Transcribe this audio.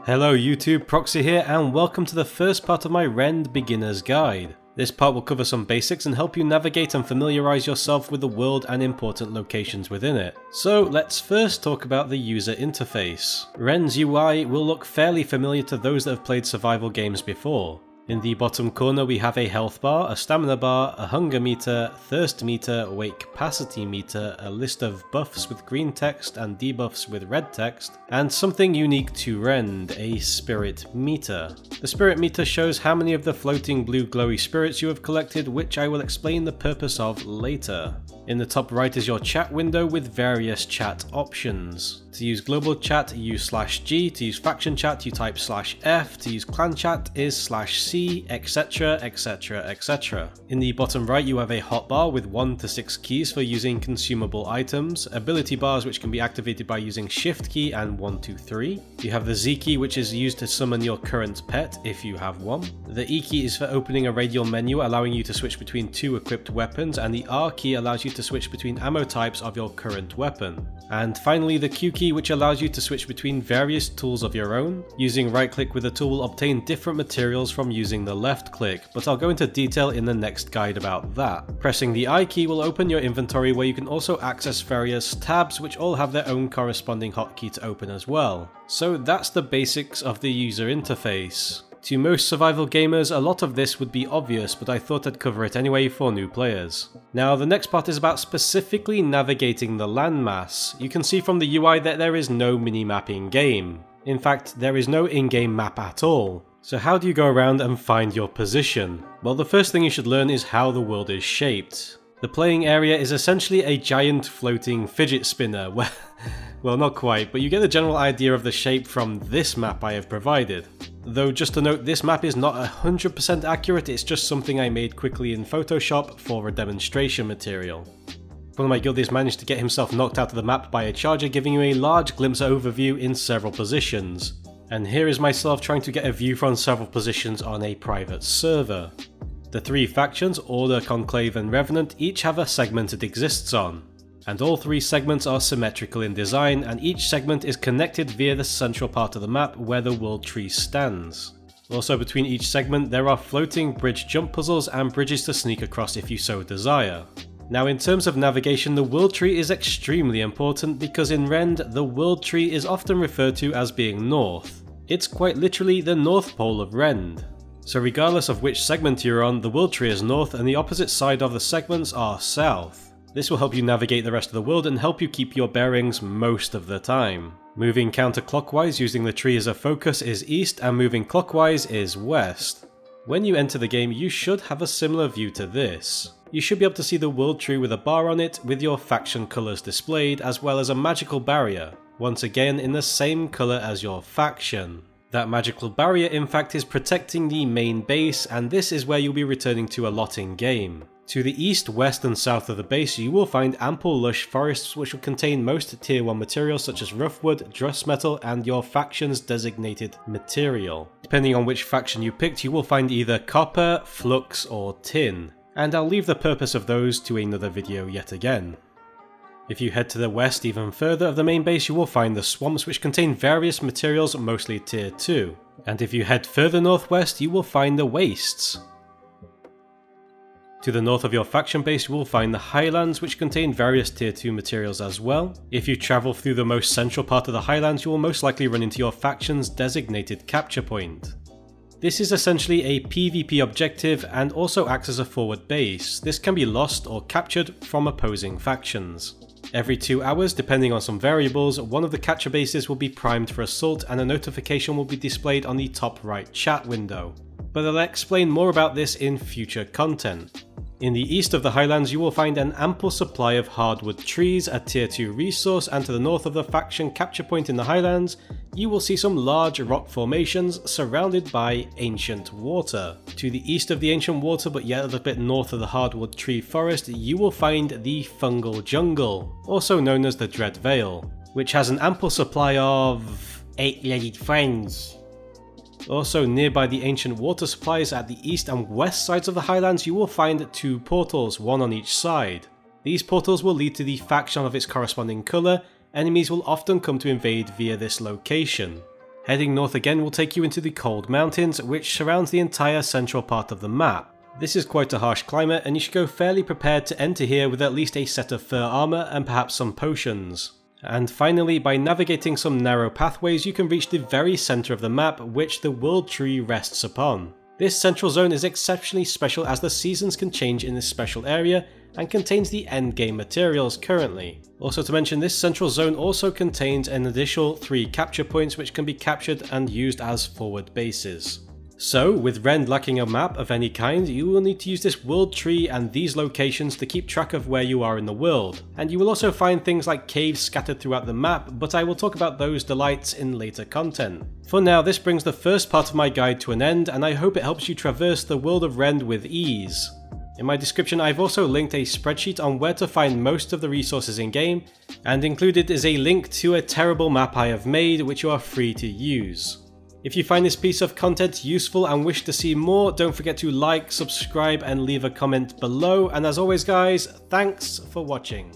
Hello YouTube, Proxy here and welcome to the first part of my Rend Beginner's Guide. This part will cover some basics and help you navigate and familiarise yourself with the world and important locations within it. So let's first talk about the user interface. Rend's UI will look fairly familiar to those that have played survival games before. In the bottom corner we have a health bar, a stamina bar, a hunger meter, thirst meter, weight capacity meter, a list of buffs with green text and debuffs with red text, and something unique to Rend, a spirit meter. The spirit meter shows how many of the floating blue glowy spirits you have collected, which I will explain the purpose of later. In the top right is your chat window with various chat options. To use global chat, you use /G, to use faction chat, you type /F, to use clan chat is /C, etc, etc, etc. In the bottom right you have a hotbar with 1 to 6 keys for using consumable items, ability bars which can be activated by using shift key and 1, 2, 3. You have the Z key which is used to summon your current pet if you have one. The E key is for opening a radial menu allowing you to switch between 2 equipped weapons, and the R key allows you to switch between ammo types of your current weapon. And finally the Q key, which allows you to switch between various tools of your own. Using right click with a tool will obtain different materials from using the left click, but I'll go into detail in the next guide about that. Pressing the I key will open your inventory where you can also access various tabs which all have their own corresponding hotkey to open as well. So that's the basics of the user interface. To most survival gamers, a lot of this would be obvious, but I thought I'd cover it anyway for new players. Now, the next part is about specifically navigating the landmass. You can see from the UI that there is no minimap in-game. In fact, there is no in-game map at all. So how do you go around and find your position? Well, the first thing you should learn is how the world is shaped. The playing area is essentially a giant floating fidget spinner. Well, not quite, but you get a general idea of the shape from this map I have provided. Though just to note, this map is not 100% accurate, it's just something I made quickly in Photoshop for a demonstration material. One of my guildies managed to get himself knocked out of the map by a charger, giving you a large glimpse overview in several positions. And here is myself trying to get a view from several positions on a private server. The 3 factions, Order, Conclave and Revenant, each have a segment it exists on. And all 3 segments are symmetrical in design, and each segment is connected via the central part of the map where the world tree stands. Also between each segment there are floating bridge jump puzzles and bridges to sneak across if you so desire. Now in terms of navigation, the world tree is extremely important because in Rend the world tree is often referred to as being north. It's quite literally the north pole of Rend. So regardless of which segment you're on, the world tree is north and the opposite side of the segments are south. This will help you navigate the rest of the world and help you keep your bearings most of the time. Moving counterclockwise using the tree as a focus is east, and moving clockwise is west. When you enter the game you should have a similar view to this. You should be able to see the world tree with a bar on it with your faction colours displayed, as well as a magical barrier, once again in the same colour as your faction. That magical barrier in fact is protecting the main base, and this is where you'll be returning to a lot in game. To the east, west and south of the base you will find ample lush forests which will contain most tier 1 materials such as rough wood, dross metal and your faction's designated material. Depending on which faction you picked you will find either copper, flux or tin, and I'll leave the purpose of those to another video yet again. If you head to the west even further of the main base you will find the swamps which contain various materials, mostly tier 2. And if you head further northwest you will find the wastes. To the north of your faction base you will find the highlands which contain various tier 2 materials as well. If you travel through the most central part of the highlands you will most likely run into your faction's designated capture point. This is essentially a PvP objective and also acts as a forward base. This can be lost or captured from opposing factions. Every 2 hours, depending on some variables, one of the capture bases will be primed for assault and a notification will be displayed on the top right chat window. But I'll explain more about this in future content. In the east of the highlands you will find an ample supply of hardwood trees, a tier 2 resource, and to the north of the faction capture point in the highlands you will see some large rock formations surrounded by ancient water. To the east of the ancient water but yet a little bit north of the hardwood tree forest you will find the Fungal Jungle, also known as the Dread Vale, which has an ample supply of 8-legged friends. Also nearby the ancient water supplies at the east and west sides of the highlands you will find 2 portals, one on each side. These portals will lead to the faction of its corresponding colour. Enemies will often come to invade via this location. Heading north again will take you into the Cold Mountains, which surrounds the entire central part of the map. This is quite a harsh climate, and you should go fairly prepared to enter here with at least a set of fur armor and perhaps some potions. And finally, by navigating some narrow pathways, you can reach the very center of the map, which the World Tree rests upon. This central zone is exceptionally special as the seasons can change in this special area, and contains the endgame materials currently. Also to mention, this central zone also contains an additional 3 capture points which can be captured and used as forward bases. So, with Rend lacking a map of any kind, you will need to use this world tree and these locations to keep track of where you are in the world. And you will also find things like caves scattered throughout the map, but I will talk about those delights in later content. For now, this brings the first part of my guide to an end, and I hope it helps you traverse the world of Rend with ease. In my description, I've also linked a spreadsheet on where to find most of the resources in game, and included is a link to a terrible map I have made which you are free to use. If you find this piece of content useful and wish to see more, don't forget to like, subscribe and leave a comment below, and as always guys, thanks for watching.